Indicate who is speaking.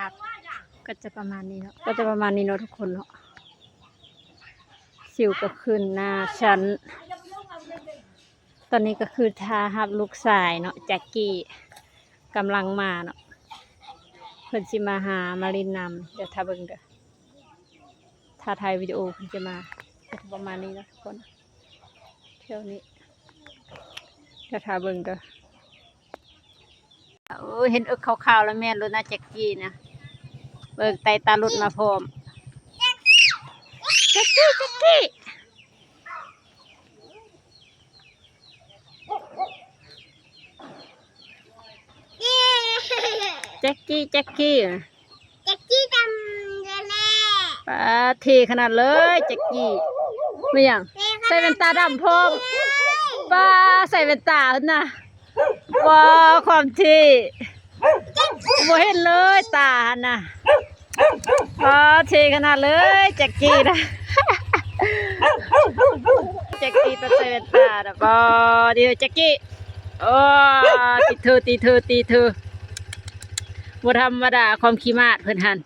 Speaker 1: พก็จะประมาณนี้เนาะทุกคนเนาะสิวก็ขึ้นหน้าชั้นตอนนี้ก็คือทาฮับลูกชายเนาะแจ็คกี้กำลังมาเนาะเพิ่นสิมาหามาลินนำเดี๋ยวถ้าเบิ่งเด้อถ้าถ่ายวิดีโอเพิ่นจะมาก็จะประมาณนี้เนาะทุกคนเที่ยวนี้เดี๋ยวถ้าเบิ่งเด้อโอ้เห็นอึกขาวๆแล้วแม่นรถนะแจ็คกี้นะเบิ่งไตตาลุดมาพร้อมแจ็คกี้แจ็คกี้ทำแน่ปลาเทขนาดเลยแจ็คกี้ไม่ยังใส่แว่นตาดำพร้อมปลาใส่แว่นตาขึ้นนะว้าความที่บ่เห็นเลยตาน่ะปลาเทขนาดเลยแจ็คกี้นะแจ็คกี้ไปใส่แว่นตาน่ะบ่เดี๋ยวแจ็คกี้โอ้ตีเธอบ่ธรรมดาความขี้มาดเพิ่นหั่น